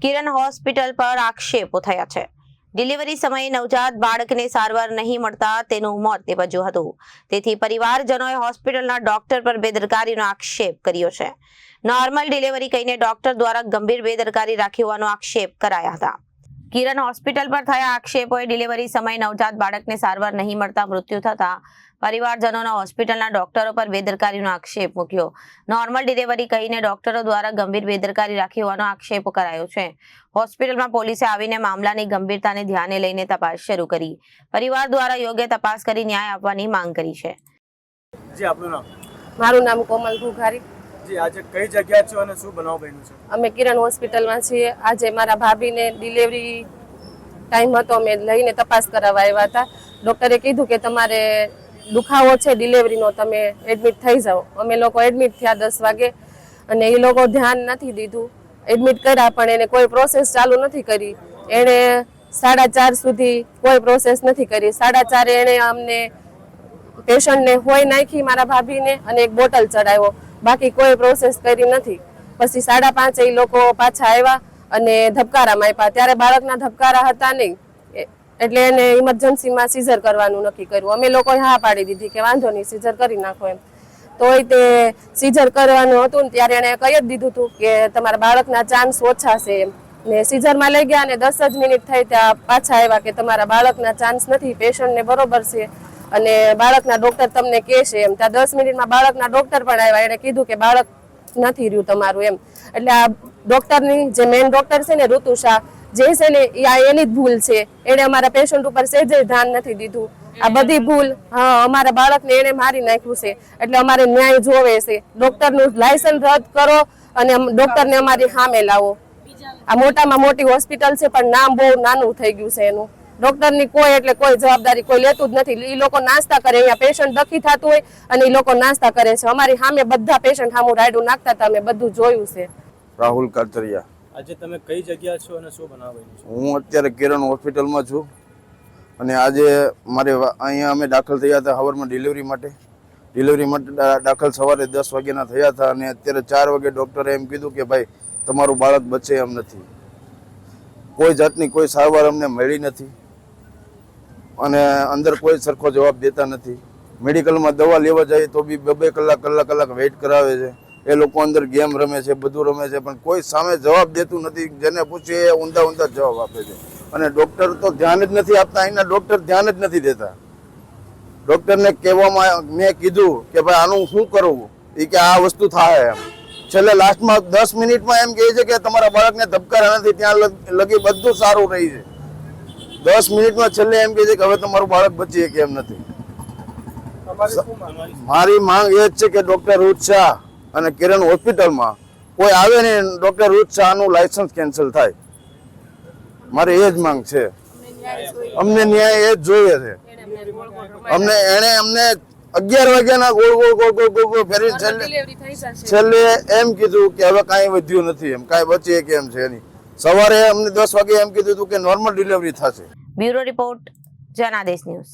કિરણ hospital પર આક્ષેપો થયા છે। ડિલિવરી સમયે નવજાત બાળકને સારવાર નહીં મળતા તેનું મોત નિપજ્યું હતું, તેથી પરિવારજનોએ હોસ્પિટલના ડોક્ટર પર બેદરકારીનો આક્ષેપ કર્યો છે। નોર્મલ ડિલિવરી કહીને ડોક્ટર દ્વારા ગંભીર બેદરકારી રાખી હોવાનો આક્ષેપ કરાયા હતા। કિરણ હોસ્પિટલ પર થયા આક્ષેપોએ ડિલિવરી સમયે નવજાત બાળકને સારવાર નહીં મળતા મૃત્યુ થતા પરિવારજનોના હોસ્પિટલના ડોક્ટરો પર બેદરકારીનો આક્ષેપ મૂક્યો। નોર્મલ ડિલિવરી કહીને ડોક્ટરો દ્વારા ગંભીર બેદરકારી રાખી હોવાનો આક્ષેપ કરાયો છે। હોસ્પિટલમાં પોલીસે આવીને મામલાની ગંભીરતાને ધ્યાને લઈને તપાસ શરૂ કરી પરિવાર દ્વારા યોગ્ય તપાસ કરી ન્યાય આપવાની માંગ કરી છે। જી આપનું નામ? મારું નામ કોમલ ઘુઘારી। જી આજે કઈ જગ્યા છો અને શું બનાવ બન્યું છે? અમે કિરણ હોસ્પિટલમાં છીએ। આજે મારા ભાભીને ડિલિવરી ટાઈમ હતો, અમે લઈને તપાસ કરાવવા આવ્યા હતા। ડૉક્ટરે કીધું કે તમારે દુખાવો છે ડિલિવરીનો, તમે એડમિટ થઈ જાઓ। અમે લોકો એડમિટ થયા 10 વાગે અને એ લોકો ધ્યાન નથી દીધું, એડમિટ કર્યા પણ એને કોઈ પ્રોસેસ ચાલુ નથી કરી। એણે 4:30 સુધી કોઈ પ્રોસેસ નથી કરી। 4:30 એણે અમને પેશન્ટને હોય નાખી મારા ભાભીને અને એક બોટલ ચડાવ્યો, બાકી કોઈ પ્રોસેસ કરી નથી। પછી 5:30 એ લોકો પાછા આવ્યા અને ધબકારામાં આપ્યા, ત્યારે બાળકના ધબકારા હતા નહીં, એટલે એને ઇમરજન્સીમાં સીઝર કરવાનું નક્કી કર્યું। અમે લોકોએ હા પાડી દીધી કે વાંધો નહીં, સીઝર કરી નાખો એમ। તોય તે સીઝર કરવાનું હતું ને ત્યારે એણે કહી જ દીધું હતું કે તમારા બાળકના ચાન્સ ઓછા છે એમ, ને સીઝરમાં લઈ ગયા અને 10 જ મિનિટ થઈ ત્યાં પાછા આવ્યા કે તમારા બાળકના ચાન્સ નથી, પેશન્ટને બરોબર છે અને બાળકના ડૉક્ટર તમને કહે છે એમ। ત્યાં 10 મિનિટમાં બાળકના ડૉક્ટર પણ આવ્યા, એણે કીધું કે બાળક નથી રહ્યું તમારું એમ। એટલે આ ડૉક્ટરની જે મેઇન ડૉક્ટર છે ને ઋતુ શાહ જે છે ને એની જ ભૂલ છે, એણે અમારા પેશન્ટ ઉપર સહેજે ધ્યાન નથી દીધું। આ બધી ભૂલ અમારા બાળકને એણે મારી નાખ્યું છે, એટલે અમારે ન્યાય જોવે છે। ડૉક્ટરનું લાયસન્સ રદ કરો અને ડૉક્ટરને અમારી સામે લાવો। આ મોટામાં મોટી હોસ્પિટલ છે પણ નામ બહુ નાનું થઈ ગયું છે એનું। ડૉક્ટરની કોઈ એટલે કોઈ જવાબદારી કોઈ લેતું જ નથી। એ લોકો નાસ્તા કરે, અહીંયા પેશન્ટ દખી થતું હોય અને એ લોકો નાસ્તા કરે છે। અમારી સામે બધા પેશન્ટ સામું રાયડું નાખતા હતા, અમે બધું જોયું છે। રાહુલ કાતરિયા। આજે તમે કઈ જગ્યા છો અને શું બનાવ બન્યું છે? હું અત્યારે કિરણ હોસ્પિટલમાં છું અને આજે મારે અહીંયા અમે દાખલ થયા હતા સવારમાં ડિલિવરી માટે દાખલ સવારે 10 વાગ્યાના થયા હતા અને અત્યારે 4 વાગે ડૉક્ટરે એમ કીધું કે ભાઈ તમારું બાળક બચે એમ નથી। કોઈ જાતની કોઈ સારવાર અમને મળી નથી અને અંદર કોઈ સરખો જવાબ દેતા નથી। મેડિકલમાં દવા લેવા જાય તો બી 2 કલાક વેઇટ કરાવે છે। એ લોકો અંદર ગેમ રમે છે, બધું રમે છે, પણ કોઈ સામે જવાબ દેતું નથી। જેને પૂછીએ એ ઊંધા જવાબ આપે છે અને ડૉક્ટર તો ધ્યાન જ નથી આપતા। અહીંના ડૉક્ટર ધ્યાન જ નથી દેતા। ડૉક્ટરને કહેવામાં મેં કીધું કે ભાઈ આનું શું કરવું, એ કે આ વસ્તુ થાય એમ। છેલ્લે લાસ્ટમાં 10 મિનિટમાં એમ કહે છે કે તમારા બાળકને ધબકારા નથી, ત્યાં લગી બધું સારું રહી છે। 10 મિનિટમાં છેલ્લે એમ કહે છે કે હવે તમારું બાળક બચી કે એમ નથી। મારી માંગ એ જ છે કે ડૉક્ટર ઋતુ શાહ અને કિરણ હોસ્પિટલમાં કોઈ આવે ને ડૉક્ટર ઋતુ શાહનું લાયસન્સ કેન્સલ થાય। મારે એ જ માંગ છે, અમને ન્યાય એ જ જોઈએ છે। અમને 11 વાગ્યાના ગોળ ફેરી છેલ્લે એમ કીધું કે હવે કાંઈ વધ્યું નથી એમ, કાંઈ બચીએ કે એમ છે નહીં। સવારે અમને 10 વાગે એમ કીધું હતું કે નોર્મલ ડિલિવરી થશે। Bureau report, Janadesh news.